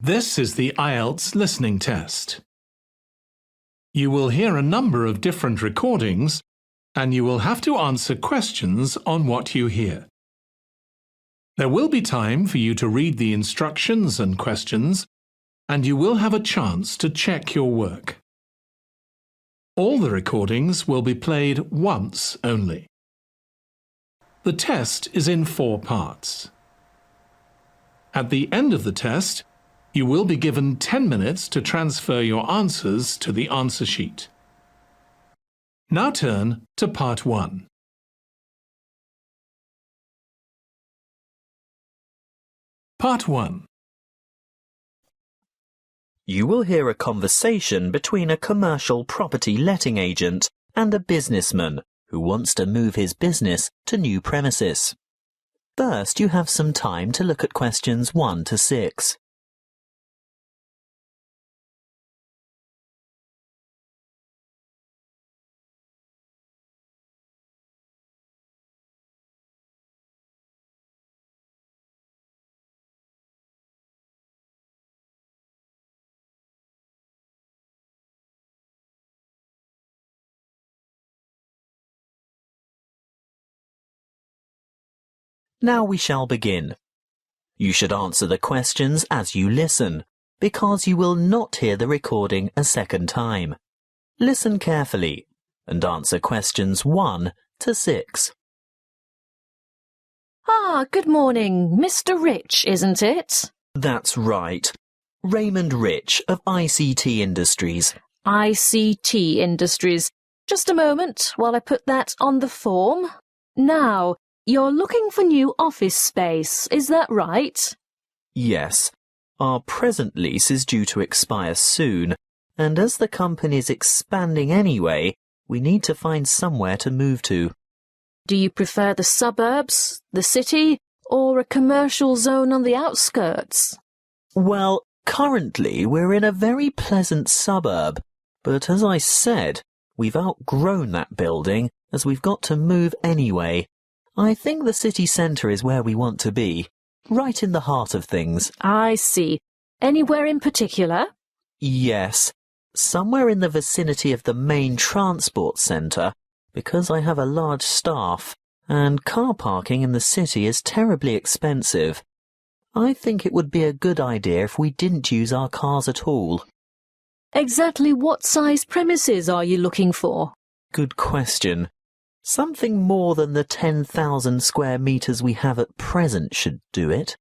This is the IELTS listening test. You will hear a number of different recordings and you will have to answer questions on what you hear. There will be time for you to read the instructions and questions, and you will have a chance to check your work. All the recordings will be played once only. The test is in 4 parts. At the end of the test, you will be given 10 minutes to transfer your answers to the answer sheet. Now turn to Part 1. Part 1. You will hear a conversation between a commercial property letting agent and a businessman who wants to move his business to new premises. First, you have some time to look at questions 1 to 6. Now we shall begin. You should answer the questions as you listen, because you will not hear the recording a second time. Listen carefully and answer questions 1 to 6. Good morning. Mr. Rich, isn't it? That's right. Raymond Rich of ICT Industries. ICT Industries. Just a moment while I put that on the form. Now, you're looking for new office space, is that right? Yes. Our present lease is due to expire soon, and as the company's expanding anyway, we need to find somewhere to move to. Do you prefer the suburbs, the city, or a commercial zone on the outskirts? Well, currently we're in a very pleasant suburb, but as I said, we've outgrown that building as we've got to move anyway. I think the city centre is where we want to be, right in the heart of things. I see. Anywhere in particular? Yes, somewhere in the vicinity of the main transport centre, because I have a large staff, and car parking in the city is terribly expensive. I think it would be a good idea if we didn't use our cars at all. Exactly what size premises are you looking for? Good question. Something more than the 10,000 square metres we have at present should do it.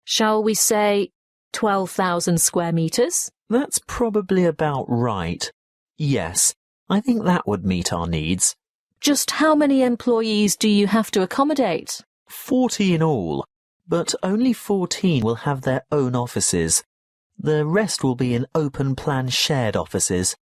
Shall we say 12,000 square metres? That's probably about right. Yes, I think that would meet our needs. Just how many employees do you have to accommodate? 40 in all, but only 14 will have their own offices. The rest will be in open-plan shared offices.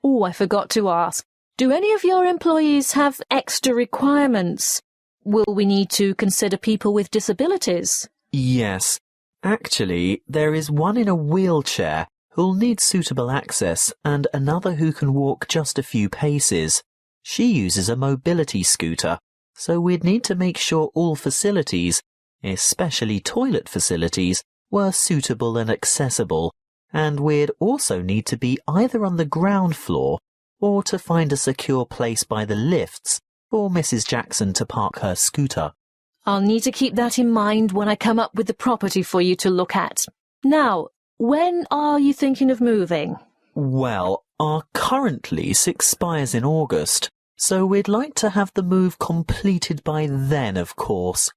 Oh, I forgot to ask. Do any of your employees have extra requirements? Will we need to consider people with disabilities? Yes. Actually, there is one in a wheelchair who'll need suitable access and another who can walk just a few paces. She uses a mobility scooter, so we'd need to make sure all facilities, especially toilet facilities, were suitable and accessible, and we'd also need to be either on the ground floor or to find a secure place by the lifts for Mrs. Jackson to park her scooter. I'll need to keep that in mind when I come up with the property for you to look at. Now, when are you thinking of moving? Well, our current lease expires in August, so we'd like to have the move completed by then, of course.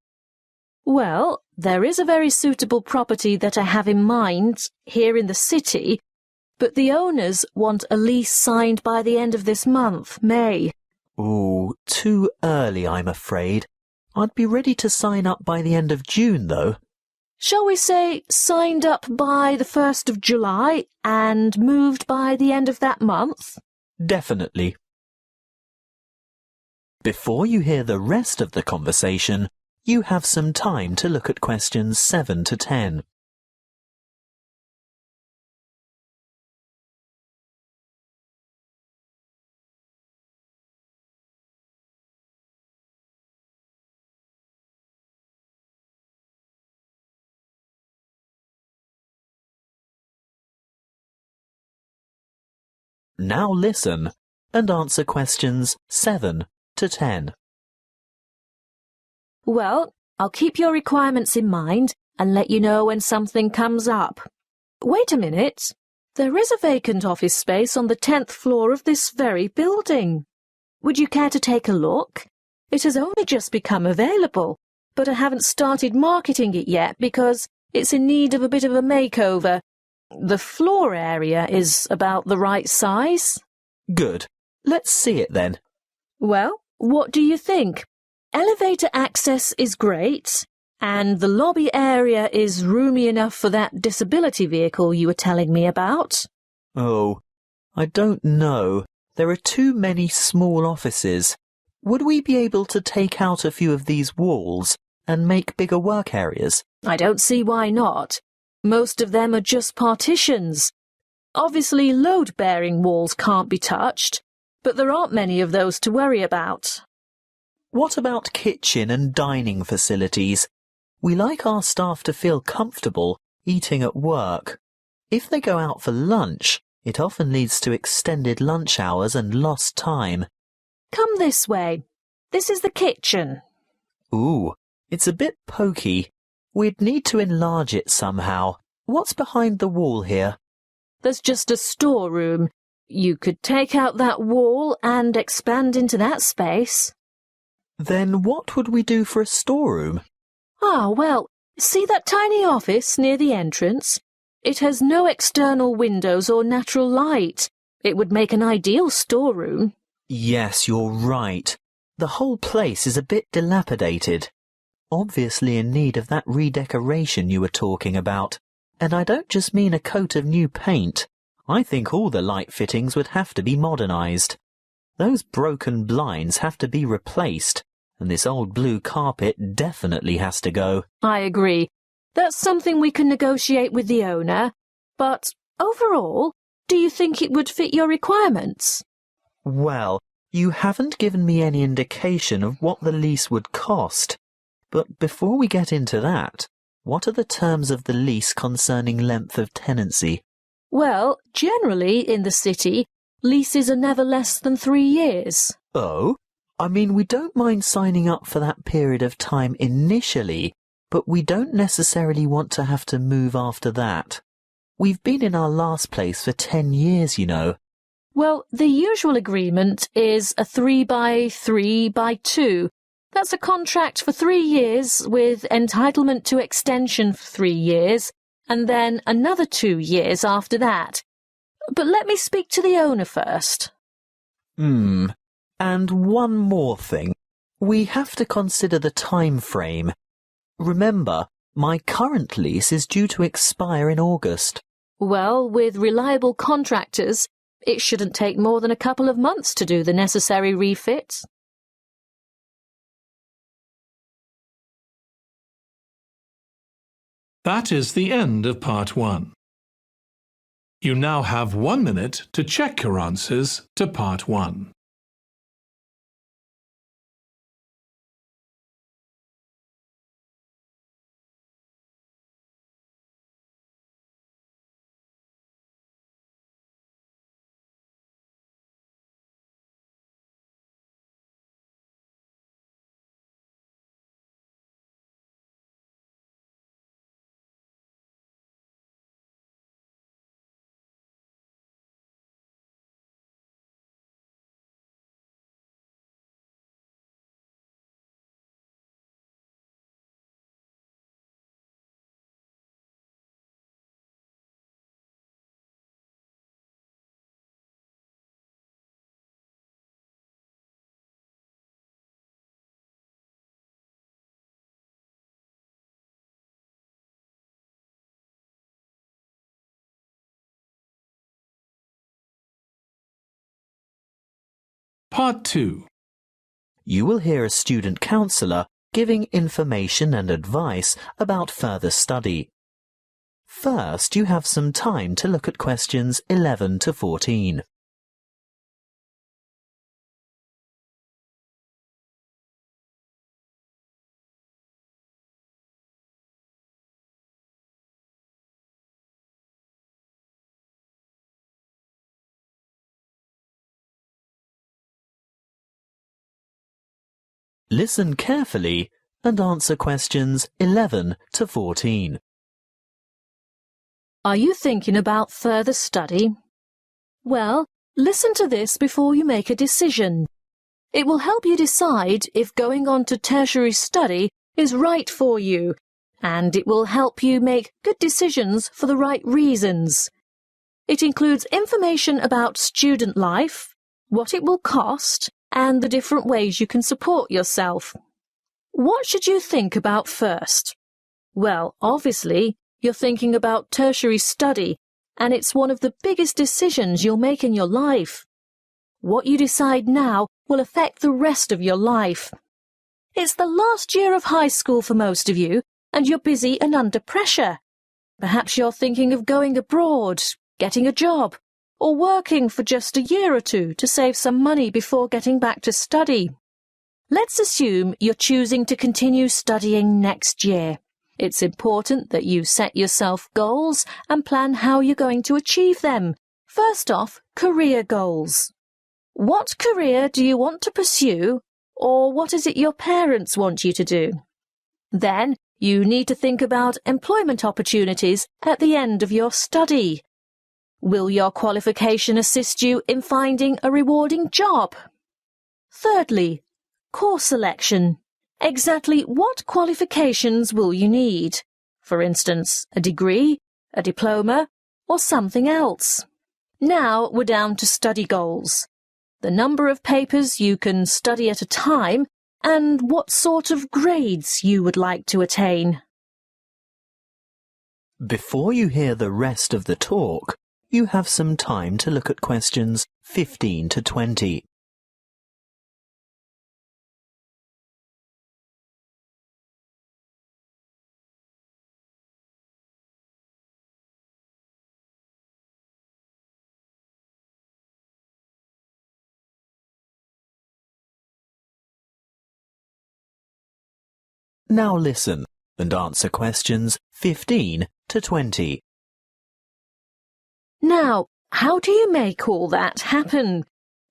Well, there is a very suitable property that I have in mind here in the city, but the owners want a lease signed by the end of this month, May. Ooh, too early, I'm afraid. I'd be ready to sign up by the end of June, though. Shall we say signed up by the 1st of July and moved by the end of that month? Definitely. Before you hear the rest of the conversation, you have some time to look at questions 7 to 10. Now listen and answer questions 7 to 10. Well, I'll keep your requirements in mind and let you know when something comes up. Wait a minute. There is a vacant office space on the 10th floor of this very building. Would you care to take a look? It has only just become available, but I haven't started marketing it yet because it's in need of a bit of a makeover. The floor area is about the right size. Good. Let's see it then. Well, what do you think? Elevator access is great, and the lobby area is roomy enough for that disability vehicle you were telling me about. Oh, I don't know. There are too many small offices. Would we be able to take out a few of these walls and make bigger work areas? I don't see why not. Most of them are just partitions. Obviously, load-bearing walls can't be touched, but there aren't many of those to worry about. What about kitchen and dining facilities? We like our staff to feel comfortable eating at work. If they go out for lunch, it often leads to extended lunch hours and lost time. Come this way. This is the kitchen. Ooh, it's a bit pokey. We'd need to enlarge it somehow. What's behind the wall here? There's just a storeroom. You could take out that wall and expand into that space. Then what would we do for a storeroom? Well, see that tiny office near the entrance? It has no external windows or natural light. It would make an ideal storeroom. Yes, you're right. The whole place is a bit dilapidated. Obviously in need of that redecoration you were talking about. And I don't just mean a coat of new paint. I think all the light fittings would have to be modernised. Those broken blinds have to be replaced, and this old blue carpet definitely has to go. I agree. That's something we can negotiate with the owner. But overall, do you think it would fit your requirements? Well, you haven't given me any indication of what the lease would cost. But before we get into that, what are the terms of the lease concerning length of tenancy? Well, generally in the city, leases are never less than 3 years. Oh? I mean, we don't mind signing up for that period of time initially, but we don't necessarily want to have to move after that. We've been in our last place for 10 years, you know. Well, the usual agreement is a 3x3x2. That's a contract for 3 years with entitlement to extension for 3 years, and then another 2 years after that. But let me speak to the owner first. And one more thing. We have to consider the time frame. Remember, my current lease is due to expire in August. Well, with reliable contractors, it shouldn't take more than a couple of months to do the necessary refits. That is the end of part 1. You now have 1 minute to check your answers to part 1. Part 2. You will hear a student counsellor giving information and advice about further study. First, you have some time to look at questions 11 to 14. Listen carefully and answer questions 11 to 14. Are you thinking about further study? Well, listen to this before you make a decision. It will help you decide if going on to tertiary study is right for you, and it will help you make good decisions for the right reasons. It includes information about student life, what it will cost, and the different ways you can support yourself. What should you think about first? Well, obviously, you're thinking about tertiary study, and it's one of the biggest decisions you'll make in your life. What you decide now will affect the rest of your life. It's the last year of high school for most of you, and you're busy and under pressure. Perhaps you're thinking of going abroad, getting a job, or working for just a year or two to save some money before getting back to study. Let's assume you're choosing to continue studying next year. It's important that you set yourself goals and plan how you're going to achieve them. First off, career goals. What career do you want to pursue, or what is it your parents want you to do? Then, you need to think about employment opportunities at the end of your study. Will your qualification assist you in finding a rewarding job? Thirdly, course selection. Exactly what qualifications will you need? For instance, a degree, a diploma, or something else. Now we're down to study goals. The number of papers you can study at a time, and what sort of grades you would like to attain. Before you hear the rest of the talk, you have some time to look at questions 15 to 20. Now listen and answer questions 15 to 20. Now, how do you make all that happen?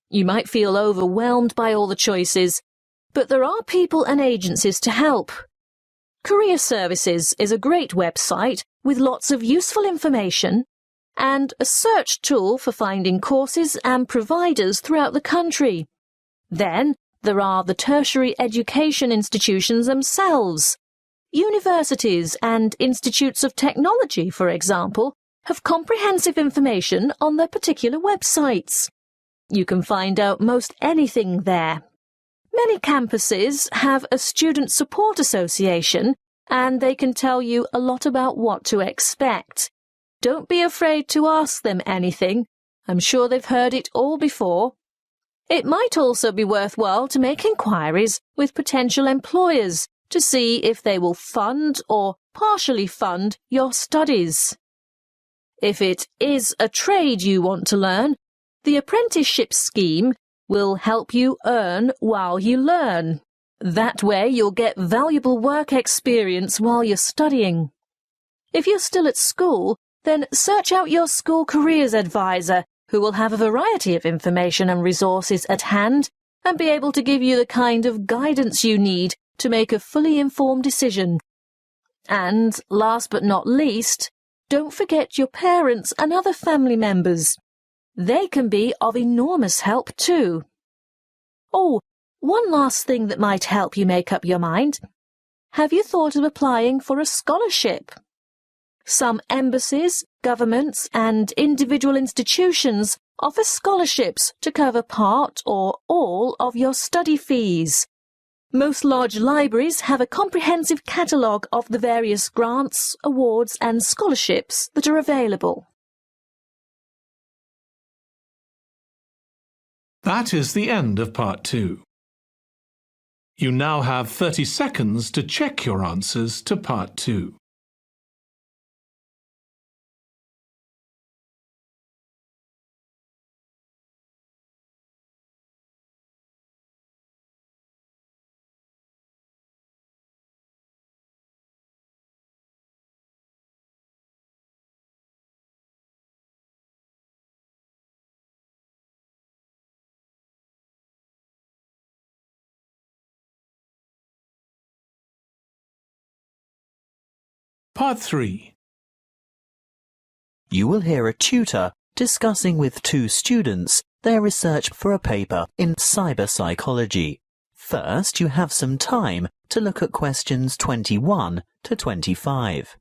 You might feel overwhelmed by all the choices, but there are people and agencies to help. Career Services is a great website with lots of useful information and a search tool for finding courses and providers throughout the country. Then, there are the tertiary education institutions themselves. Universities and institutes of technology, for example, have comprehensive information on their particular websites. You can find out most anything there. Many campuses have a student support association, and they can tell you a lot about what to expect. Don't be afraid to ask them anything. I'm sure they've heard it all before. It might also be worthwhile to make inquiries with potential employers to see if they will fund or partially fund your studies. If it is a trade you want to learn, the apprenticeship scheme will help you earn while you learn. That way you'll get valuable work experience while you're studying. If you're still at school, then search out your school careers advisor, who will have a variety of information and resources at hand and be able to give you the kind of guidance you need to make a fully informed decision. And, last but not least, don't forget your parents and other family members. They can be of enormous help too. Oh, one last thing that might help you make up your mind. Have you thought of applying for a scholarship? Some embassies, governments, and individual institutions offer scholarships to cover part or all of your study fees. Most large libraries have a comprehensive catalogue of the various grants, awards, and scholarships that are available. That is the end of Part 2. You now have 30 seconds to check your answers to Part 2. Part 3. You will hear a tutor discussing with two students their research for a paper in cyber psychology. First, you have some time to look at questions 21 to 25.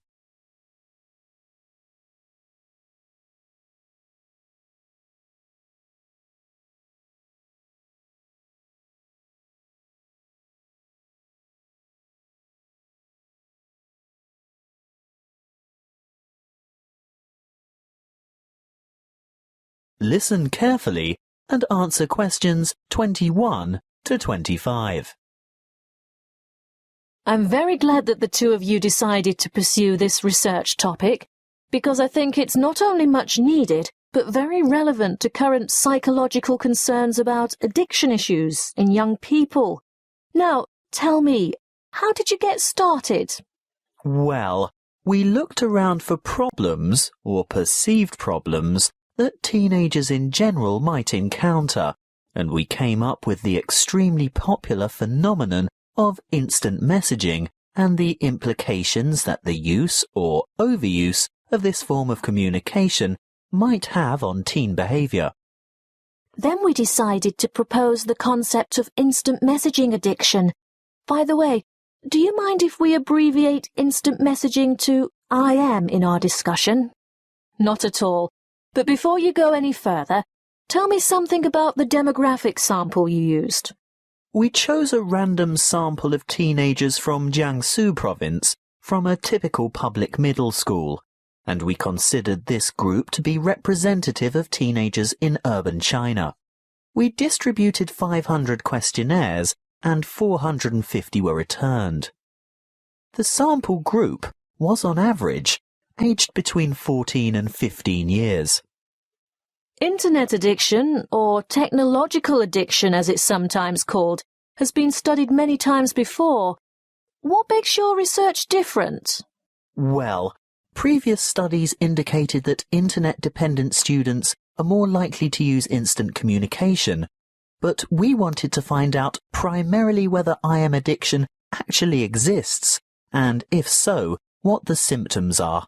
Listen carefully and answer questions 21 to 25. I'm very glad that the two of you decided to pursue this research topic, because I think it's not only much needed, but very relevant to current psychological concerns about addiction issues in young people. Now, tell me, how did you get started? Well, we looked around for problems, or perceived problems, that teenagers in general might encounter, and we came up with the extremely popular phenomenon of instant messaging and the implications that the use or overuse of this form of communication might have on teen behaviour. Then we decided to propose the concept of instant messaging addiction. By the way, do you mind if we abbreviate instant messaging to IM in our discussion? Not at all. But before you go any further, tell me something about the demographic sample you used. We chose a random sample of teenagers from Jiangsu province from a typical public middle school, and we considered this group to be representative of teenagers in urban China. We distributed 500 questionnaires and 450 were returned. The sample group was on average aged between 14 and 15 years. Internet addiction, or technological addiction as it's sometimes called, has been studied many times before. What makes your research different? Well, previous studies indicated that internet-dependent students are more likely to use instant communication, but we wanted to find out primarily whether IM addiction actually exists, and if so, what the symptoms are.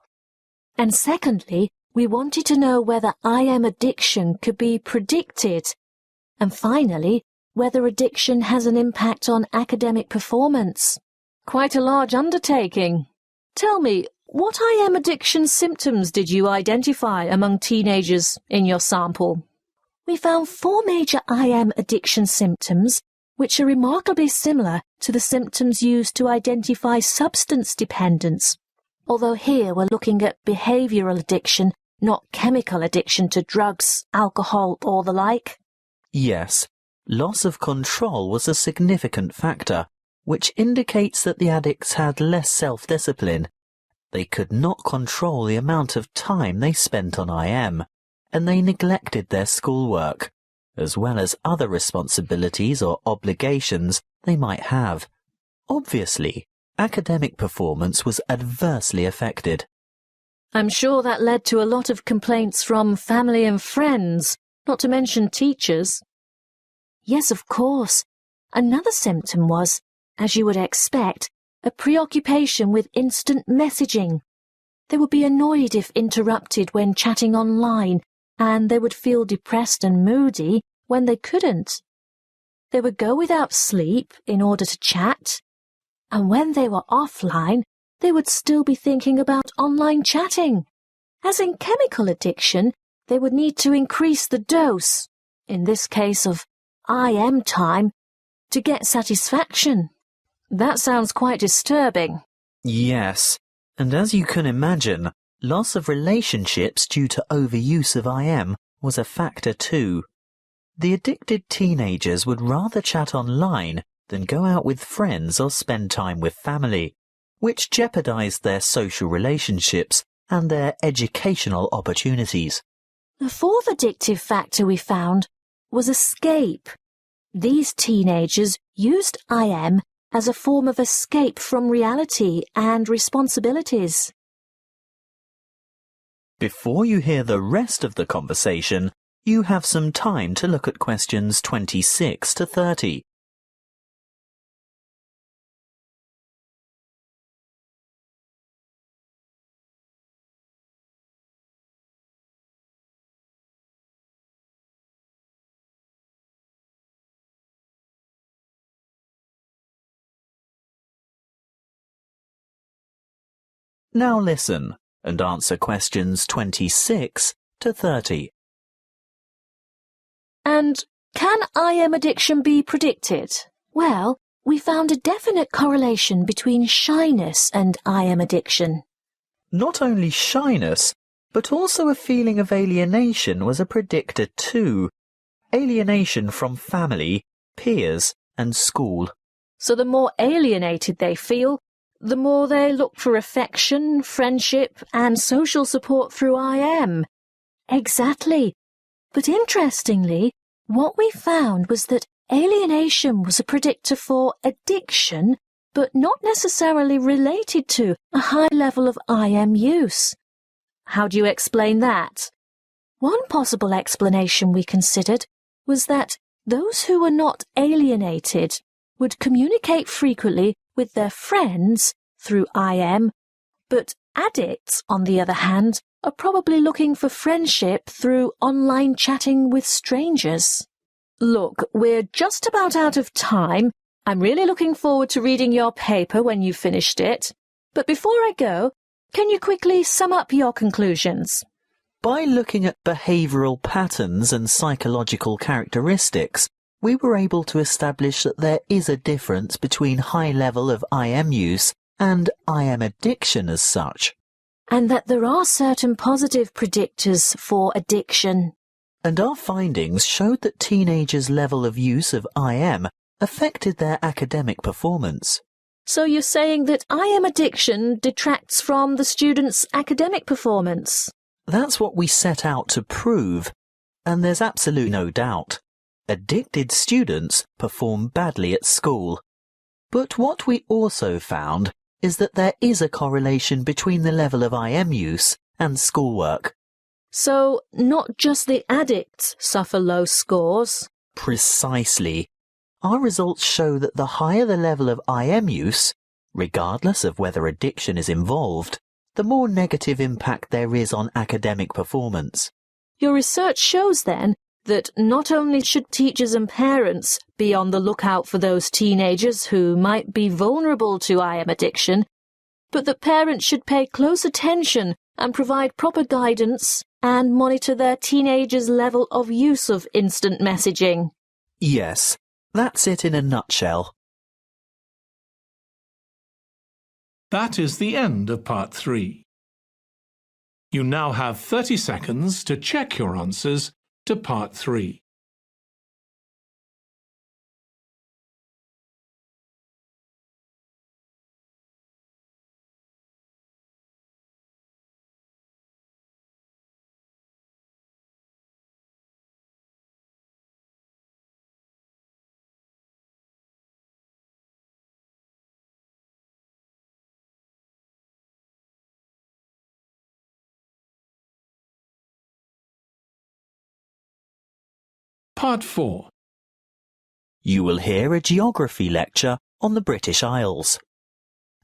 And secondly, we wanted to know whether IM addiction could be predicted. And finally, whether addiction has an impact on academic performance. Quite a large undertaking. Tell me, what IM addiction symptoms did you identify among teenagers in your sample? We found 4 major IM addiction symptoms, which are remarkably similar to the symptoms used to identify substance dependence. Although here we're looking at behavioural addiction, not chemical addiction to drugs, alcohol, or the like. Yes, loss of control was a significant factor, which indicates that the addicts had less self-discipline. They could not control the amount of time they spent on IM, and they neglected their schoolwork, as well as other responsibilities or obligations they might have. Obviously, academic performance was adversely affected. I'm sure that led to a lot of complaints from family and friends, not to mention teachers. Yes, of course. Another symptom was, as you would expect, a preoccupation with instant messaging. They would be annoyed if interrupted when chatting online, and they would feel depressed and moody when they couldn't. They would go without sleep in order to chat, and when they were offline, they would still be thinking about online chatting. As in chemical addiction, they would need to increase the dose, in this case of IM time, to get satisfaction. That sounds quite disturbing. Yes, and as you can imagine, loss of relationships due to overuse of IM was a factor too. The addicted teenagers would rather chat online than go out with friends or spend time with family, which jeopardized their social relationships and their educational opportunities. The fourth addictive factor we found was escape. These teenagers used IM as a form of escape from reality and responsibilities. Before you hear the rest of the conversation, you have some time to look at questions 26 to 30. Now listen and answer questions 26 to 30. And can IM addiction be predicted? Well, we found a definite correlation between shyness and IM addiction. Not only shyness, but also a feeling of alienation was a predictor too. Alienation from family, peers, and school. So the more alienated they feel, the more they look for affection, friendship, and social support through IM. Exactly. But interestingly, what we found was that alienation was a predictor for addiction, but not necessarily related to a high level of IM use. How do you explain that? One possible explanation we considered was that those who were not alienated would communicate frequently with their friends through IM, but addicts, on the other hand, are probably looking for friendship through online chatting with strangers. Look, we're just about out of time. I'm really looking forward to reading your paper when you've finished it. But before I go, can you quickly sum up your conclusions? By looking at behavioural patterns and psychological characteristics, we were able to establish that there is a difference between high level of IM use and IM addiction as such. And that there are certain positive predictors for addiction. And our findings showed that teenagers' level of use of IM affected their academic performance. So you're saying that IM addiction detracts from the students' academic performance? That's what we set out to prove, and there's absolutely no doubt. Addicted students perform badly at school. But what we also found is that there is a correlation between the level of IM use and schoolwork. So not just the addicts suffer low scores? Precisely. Our results show that the higher the level of IM use, regardless of whether addiction is involved, the more negative impact there is on academic performance. Your research shows then that not only should teachers and parents be on the lookout for those teenagers who might be vulnerable to IM addiction, but that parents should pay close attention and provide proper guidance and monitor their teenagers' level of use of instant messaging. Yes, that's it in a nutshell. That is the end of part 3. You now have 30 seconds to check your answers to part 3. Part 4. You will hear a geography lecture on the British Isles.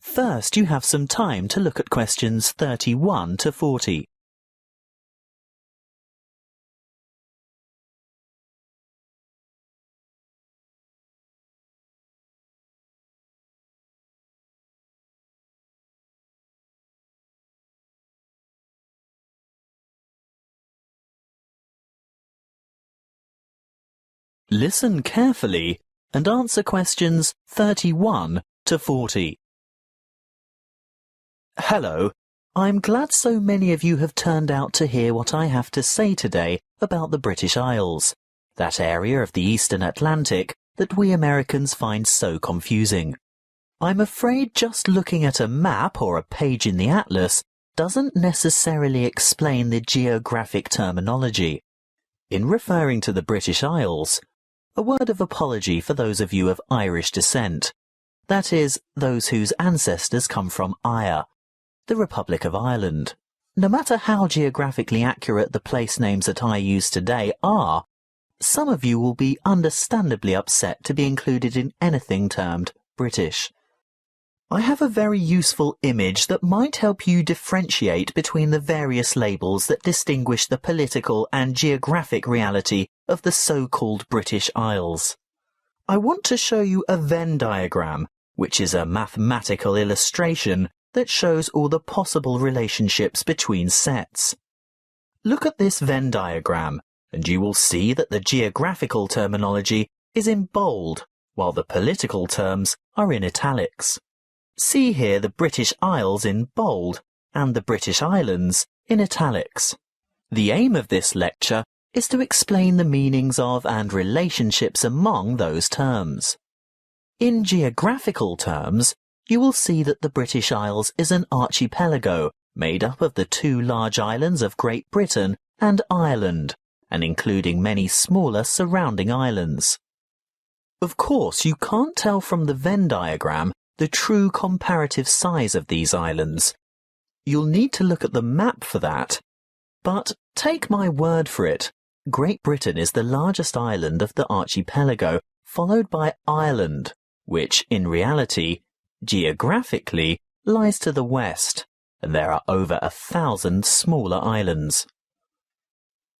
First, you have some time to look at questions 31 to 40. Listen carefully and answer questions 31 to 40. Hello, I'm glad so many of you have turned out to hear what I have to say today about the British Isles, that area of the Eastern Atlantic that we Americans find so confusing. I'm afraid just looking at a map or a page in the atlas doesn't necessarily explain the geographic terminology. In referring to the British Isles, a word of apology for those of you of Irish descent, that is, those whose ancestors come from Eire, the Republic of Ireland. No matter how geographically accurate the place names that I use today are, some of you will be understandably upset to be included in anything termed British. I have a very useful image that might help you differentiate between the various labels that distinguish the political and geographic reality of the so-called British Isles. I want to show you a Venn diagram, which is a mathematical illustration that shows all the possible relationships between sets. Look at this Venn diagram, and you will see that the geographical terminology is in bold, while the political terms are in italics. See here the British Isles in bold and the British Islands in italics. The aim of this lecture is to explain the meanings of and relationships among those terms. In geographical terms, you will see that the British Isles is an archipelago made up of the two large islands of Great Britain and Ireland, and including many smaller surrounding islands. Of course, you can't tell from the Venn diagram the true comparative size of these islands. You'll need to look at the map for that. But take my word for it, Great Britain is the largest island of the archipelago, followed by Ireland, which in reality, geographically, lies to the west, and there are over 1,000 smaller islands.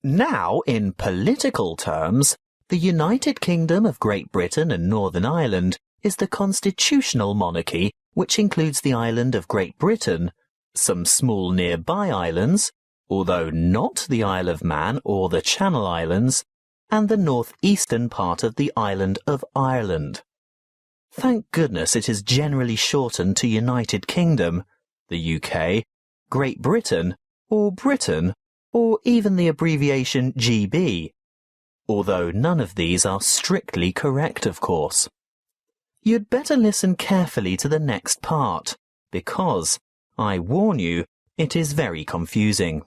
Now, in political terms, the United Kingdom of Great Britain and Northern Ireland is the constitutional monarchy, which includes the island of Great Britain, some small nearby islands, although not the Isle of Man or the Channel Islands, and the northeastern part of the island of Ireland. Thank goodness it is generally shortened to United Kingdom, the UK, Great Britain, or Britain, or even the abbreviation GB, although none of these are strictly correct, of course. You'd better listen carefully to the next part, because, I warn you, it is very confusing.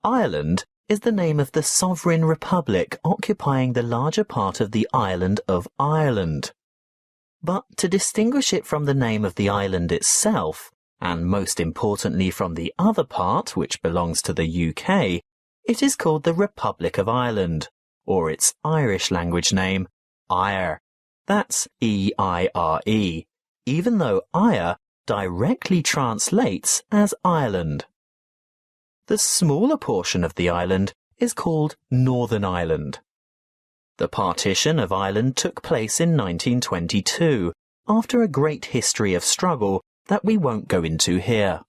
Ireland is the name of the sovereign republic occupying the larger part of the island of Ireland. But to distinguish it from the name of the island itself, and most importantly from the other part which belongs to the UK, it is called the Republic of Ireland, or its Irish language name, Eire. That's E-I-R-E, even though Eire directly translates as Ireland. The smaller portion of the island is called Northern Ireland. The partition of Ireland took place in 1922, after a great history of struggle that we won't go into here.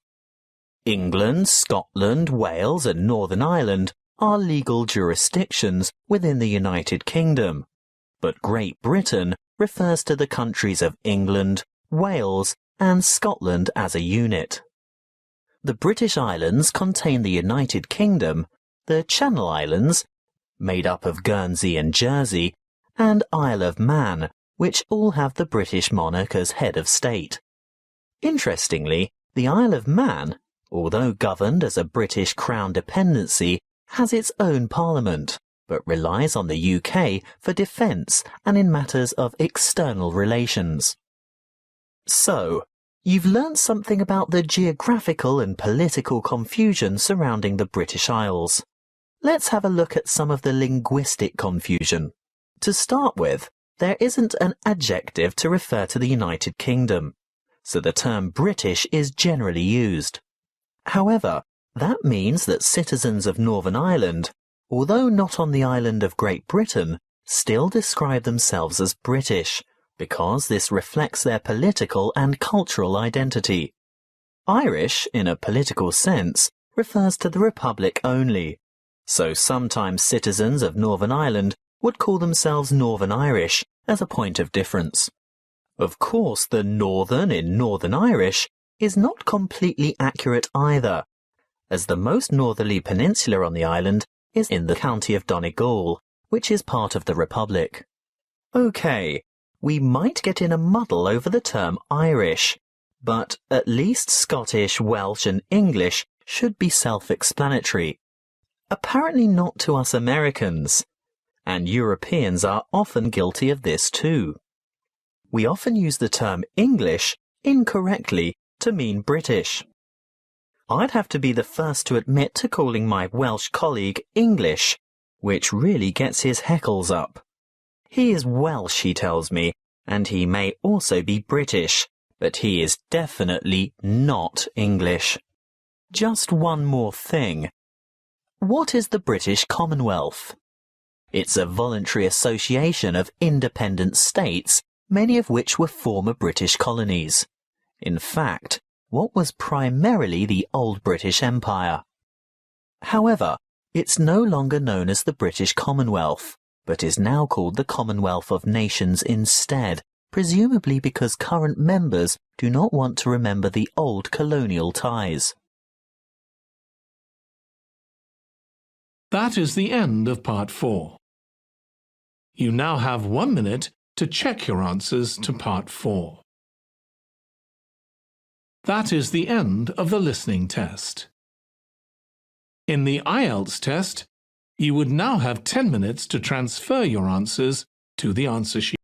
England, Scotland, Wales and Northern Ireland are legal jurisdictions within the United Kingdom, but Great Britain refers to the countries of England, Wales and Scotland as a unit. The British Islands contain the United Kingdom, the Channel Islands, made up of Guernsey and Jersey, and Isle of Man, which all have the British monarch as head of state. Interestingly, the Isle of Man, although governed as a British Crown dependency, has its own parliament, but relies on the UK for defence and in matters of external relations. So, you've learnt something about the geographical and political confusion surrounding the British Isles. Let's have a look at some of the linguistic confusion. To start with, there isn't an adjective to refer to the United Kingdom, so the term British is generally used. However, that means that citizens of Northern Ireland, although not on the island of Great Britain, still describe themselves as British, because this reflects their political and cultural identity. Irish, in a political sense, refers to the Republic only, so sometimes citizens of Northern Ireland would call themselves Northern Irish as a point of difference. Of course, the Northern in Northern Irish is not completely accurate either, as the most northerly peninsula on the island is in the county of Donegal, which is part of the Republic. Okay, we might get in a muddle over the term Irish, but at least Scottish, Welsh and English should be self-explanatory. Apparently not to us Americans, and Europeans are often guilty of this too. We often use the term English incorrectly to mean British. I'd have to be the first to admit to calling my Welsh colleague English, which really gets his heckles up. He is Welsh, he tells me, and he may also be British, but he is definitely not English. Just one more thing. What is the British Commonwealth? It's a voluntary association of independent states, many of which were former British colonies. In fact, what was primarily the old British Empire. However, it's no longer known as the British Commonwealth, but is now called the Commonwealth of Nations instead, presumably because current members do not want to remember the old colonial ties. That is the end of Part 4. You now have 1 minute to check your answers to Part 4. That is the end of the listening test. In the IELTS test, you would now have 10 minutes to transfer your answers to the answer sheet.